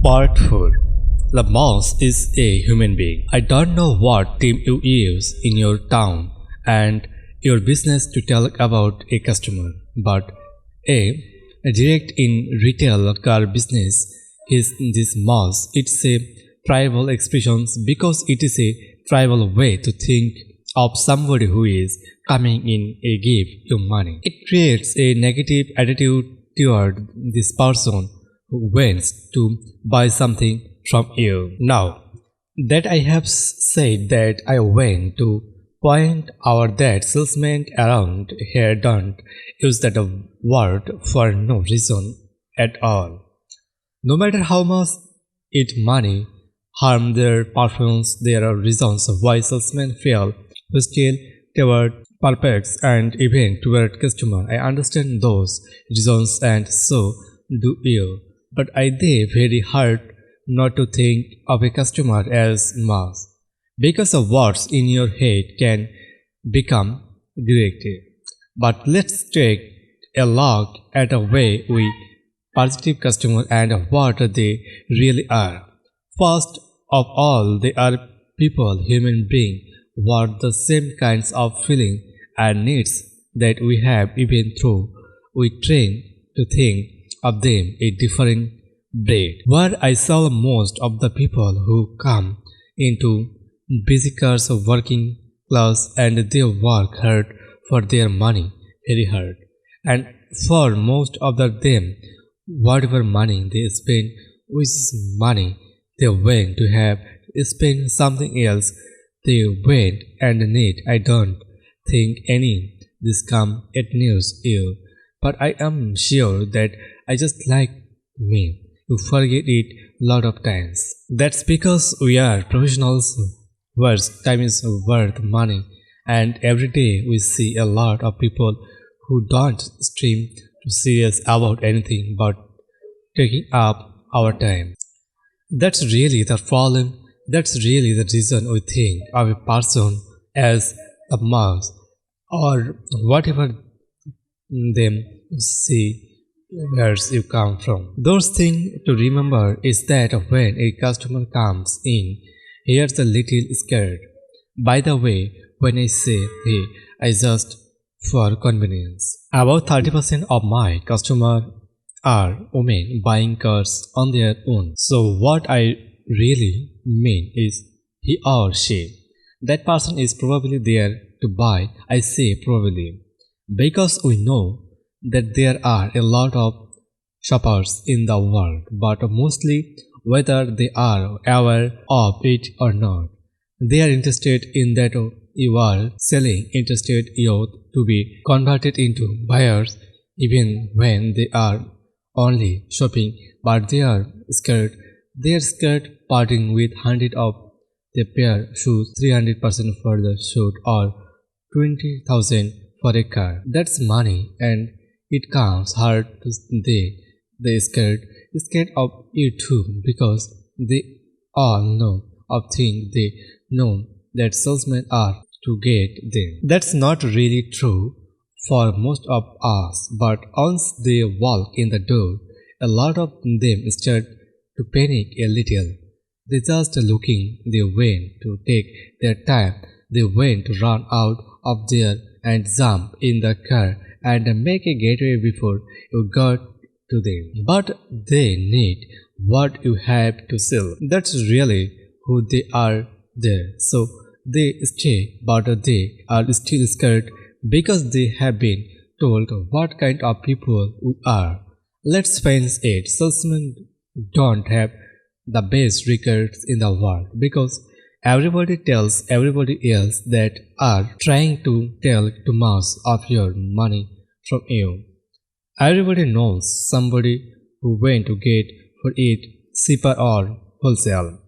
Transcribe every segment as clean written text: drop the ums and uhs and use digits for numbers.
Part 4. The mouse is a human being. I don't know what team you use in your town and your business to tell about a customer, but a direct in retail car business is this mouse. It's a tribal expression because it is a tribal way to think of somebody who is coming in a give you money. It creates a negative attitude toward this person who wants to buy something from you. Now that I have said that, I want to point out that salesmen around here don't use that word for no reason at all. No matter how much it money harm their performance, there are reasons why salesmen feel hostile toward prospects and even toward customer. I understand those reasons and so do you. But I they very hard not to think of a customer as mass, because of what's in your head can become directive. But let's take a look at the way we perceive customer and what they really are. First of all, they are people, human beings, with the same kinds of feeling and needs that we have, even though we train to think of them a different breed. Where I saw most of the people who come into basic cars of working class and they work hard for their money, very hard. And for most of them, whatever money they spend with money they want to have spend something else they want and need. I don't think any this come at news you, but I am sure that I just like me. You forget it lot of times. That's because we are professionals where time is worth money, and every day we see a lot of people who don't seem to serious about anything but taking up our time. That's really the problem. That's really the reason we think of a person as a mouse or whatever them see where you come from. Those thing to remember is that when a customer comes in, here's a little scared. By the way, when I say hey, I just for convenience. About 30% of my customers are women buying cars on their own. So what I really mean is he or she. That person is probably there to buy. I say probably because we know that there are a lot of shoppers in the world, but mostly whether they are aware of it or not, they are interested in that you are selling, interested you to be converted into buyers even when they are only shopping, but they are scared. They are scared parting with 100 of their pair shoes, 300% for the shoot, or 20,000 for a car. That's money, and it comes hard to they scared of you too, because they all know of things they know that salesmen are to get them. That's not really true for most of us, but once they walk in the door, a lot of them start to panic a little. They just looking, they went to take their time, they went to run out of there and jump in the car and make a getaway before you got to them. But they need what you have to sell. That's really who they are there. So they stay, but they are still scared because they have been told what kind of people we are. Let's face it, salesmen don't have the best records in the world because everybody tells everybody else that are trying to tell too much of your money from you. Everybody knows somebody who went to get for it cheaper or wholesale.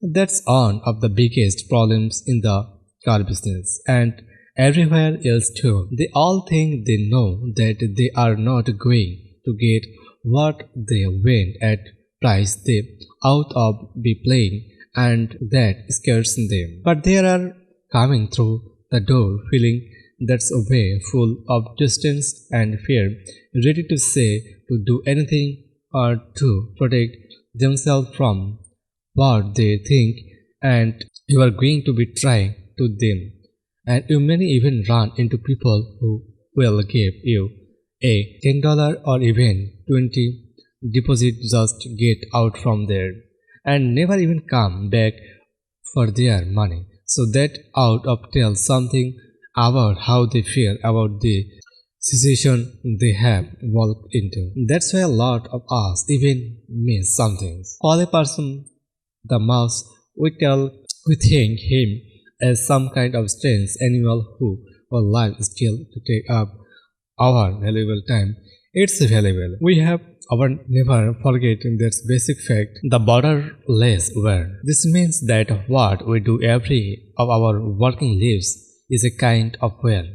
That's one of the biggest problems in the car business and everywhere else too. They all think they know that they are not going to get what they want at price they out of be playing, and that scares them. But they are coming through the door feeling that's a way full of distance and fear, ready to say to do anything or to protect themselves from what they think, and you are going to be trying to them. And you may even run into people who will give you a $10 or even 20 deposit just get out from there and never even come back for their money. So that out of tells something about how they feel about the situation they have walked into. That's why a lot of us even miss some things. Call a person the mouse, we think him as some kind of strange animal who will live still to take up our valuable time. It's valuable. We have our never forgetting that basic fact, the borderless world. This means that what we do every of our working lives is a kind of well.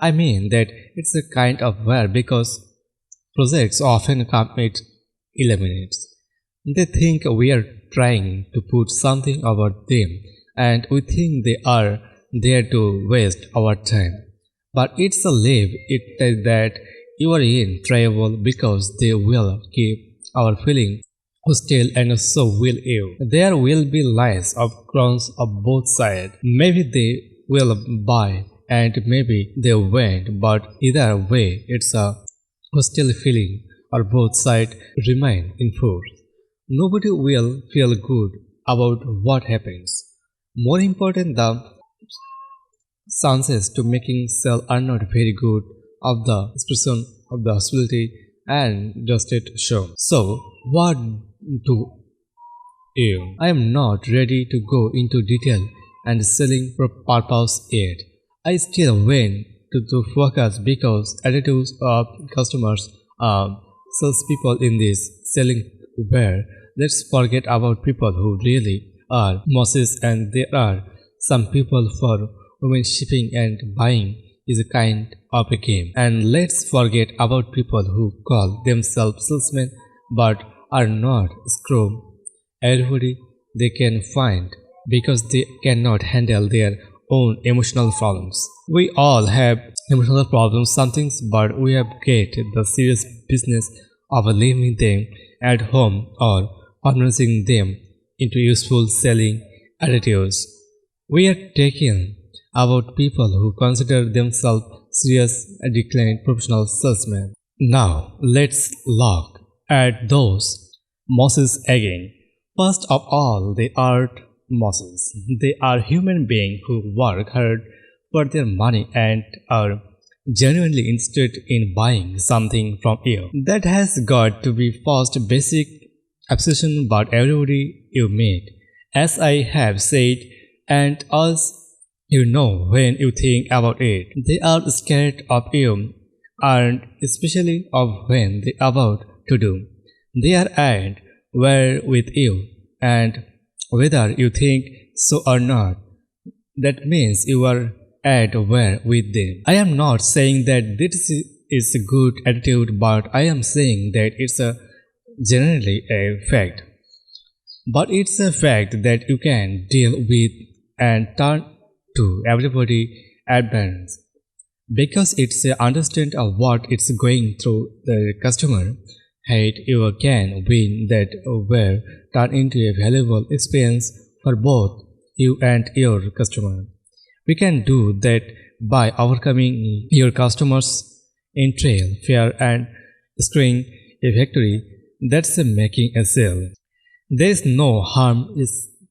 I mean that it's a kind of well because projects often come at 11 minutes. They think we are trying to put something over them and we think they are there to waste our time. But it's a live it that you are in trouble because they will keep our feeling hostile and so will you. There will be lies of crowns of both sides. Maybe they will buy and maybe they won't, but either way it's a hostile feeling or both sides remain in force. Nobody will feel good about what happens. More important, the chances to making sell are not very good of the expression of the hostility and just it show. So what do you? I am not ready to go into detail and selling purpose yet. I still want to focus because attitudes of customers are salespeople in this selling where let's forget about people who really are bosses, and there are some people for whom shipping and buying is a kind of a game. And let's forget about people who call themselves salesmen but are not screw everybody they can find because they cannot handle their own emotional problems. We all have emotional problems, some things, but we have get the serious business of leaving them at home or harnessing them into useful selling attitudes. We are talking about people who consider themselves serious and declared professional salesmen. Now let's look at those Moses again. First of all, they aren't Moses. They are human beings who work hard for their money and are genuinely interested in buying something from you. That has got to be first basic obsession but everybody you meet. As I have said, and as you know when you think about it, they are scared of you and especially of when they are about to do. They are at war with you and whether you think so or not, that means you are at war with them. I am not saying that this is a good attitude, but I am saying that it's a generally a fact. But it's a fact that you can deal with and turn to everybody at once. Because it's a understand of what it's going through the customer hate, you can win that will turn into a valuable experience for both you and your customer. We can do that by overcoming your customers' entrail, fear and screwing a factory that's making a sale. There is no harm in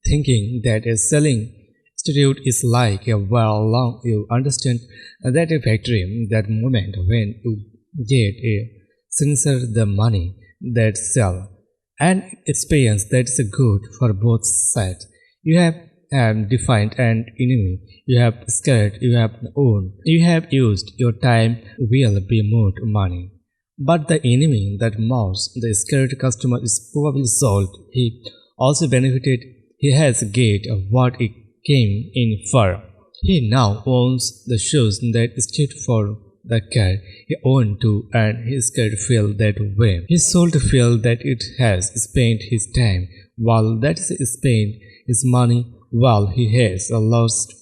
thinking that a selling institute is like a well long you understand that a factory, that moment when you get a signature the money that sell, an experience that's good for both sides. You have defined an enemy, you have scared, you have owned, you have used your time will be moved money. But the enemy that moves the scared customer is probably sold. He also benefited. He has get what he came in for. He now owns the shoes that stood for the car he owned to, and his scared feel that way. He sold to feel that it has spent his time, while that is spent his money, while he has lost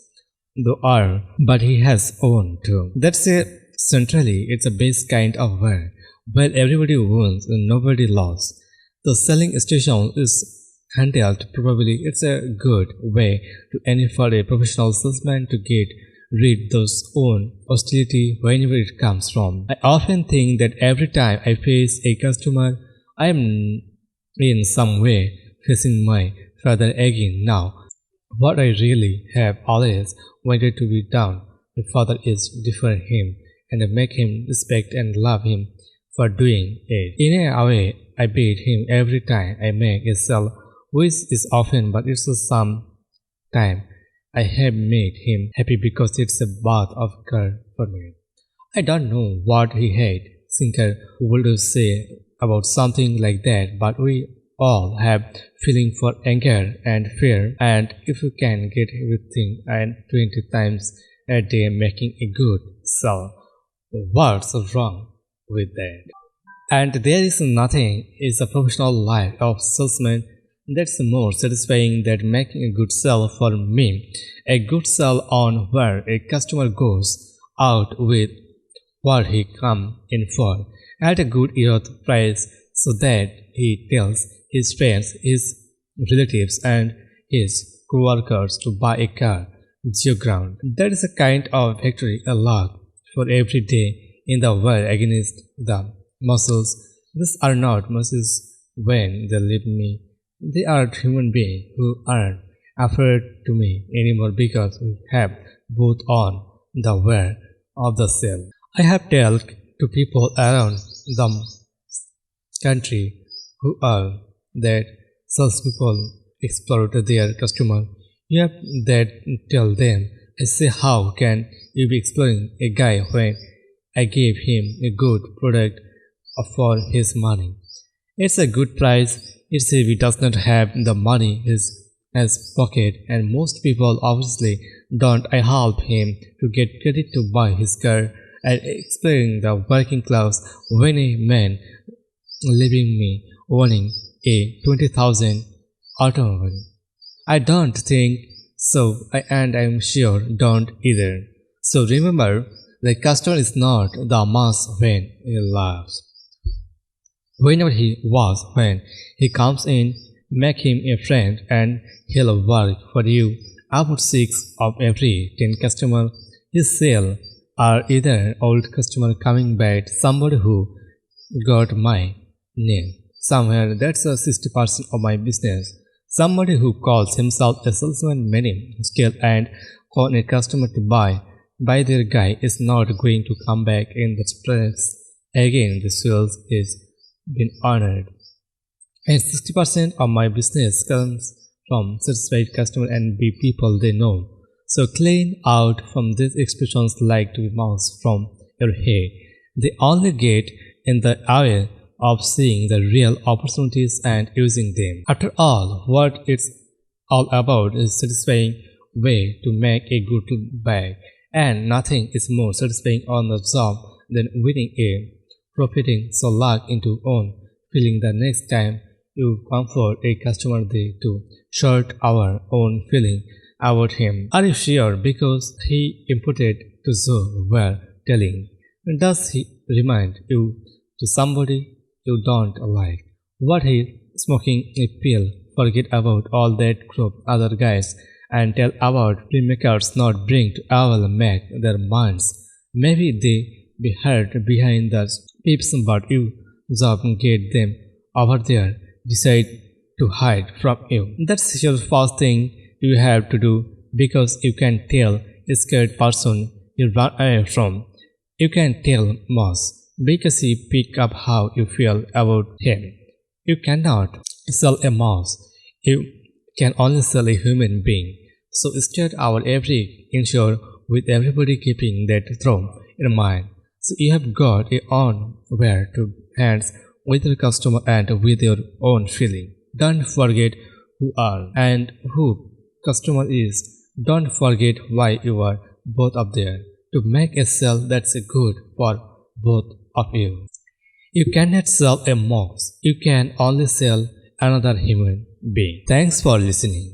the hour, but he has owned too. That's a centrally, it's a base kind of world. Well, everybody wins and nobody lost. the selling station is handled probably it's a good way to aim for a professional salesman to get rid those own hostility whenever it comes from. I often think that every time I face a customer, I am in some way facing my father again now. What I really have always wanted to be done, my father is differ him and make him respect and love him for doing it. In a way, I beat him every time I make a sale, which is often, but it's some time I have made him happy because it's a bath of care for me. I don't know what he had thinker would say about something like that, but we all have feeling for anger and fear, and if you can get everything and 20 times a day making a good sale, what's wrong with that? And there is nothing is a professional life of salesman that's more satisfying than making a good sale for me. A good sale on where a customer goes out with what he come in for at a good earth price so that he tells his friends, his relatives and his co-workers to buy a car ground. That is a kind of victory a lot for every day in the world against the muscles. These are not muscles when they leave me. They are human beings who aren't afraid to me anymore because we have both on the wear of the sale. I have talked to people around the country who are that salespeople exploit their customer. You have that tell them, I say, how can you be exploiting a guy when I gave him a good product for his money? It's a good price. It's if he does not have the money in his pocket, and most people obviously don't. I help him to get credit to buy his car and explaining the working class when a man leaving me owning a 20,000 automobile. I don't think so, and I'm sure don't either. So remember, the customer is not the mass when he laughs. Whenever he was, when he comes in, make him a friend and he'll work for you. About 6 of every 10 customers his sale are either old customer coming back, somebody who got my name somewhere, that's a 60% of my business. Somebody who calls himself a salesman many scale and call a customer to buy their guy is not going to come back in the press again. The sales is been honored. And 60% of my business comes from satisfied customer and be people they know. So clean out from these expressions like to be mouse from your head. They only get in the eye of seeing the real opportunities and using them. After all, what it's all about is satisfying way to make a good bag, and nothing is more satisfying on the job than winning a profiting so luck into own feeling the next time you comfort a customer they to short our own feeling about him. Are you sure? Because he imported to so well telling. Does he remind you to somebody you don't like? What he smoking a pill? Forget about all that group other guys and tell about filmmakers not bring to our make their minds. Maybe they be hurt behind the peeps, but you job get them over there decide to hide from you. That's your first thing you have to do, because you can tell a scared person you run away from. You can tell Moss because he pick up how you feel about him. You cannot sell a mouse. You can only sell a human being. So start our every ensure with everybody keeping that through in mind. So you have got your own where to hands with your customer and with your own feeling. Don't forget who are and who customer is. Don't forget why you are both up there to make a sale that's good for both of you. You cannot sell a mouse. You can only sell another human being. Thanks for listening.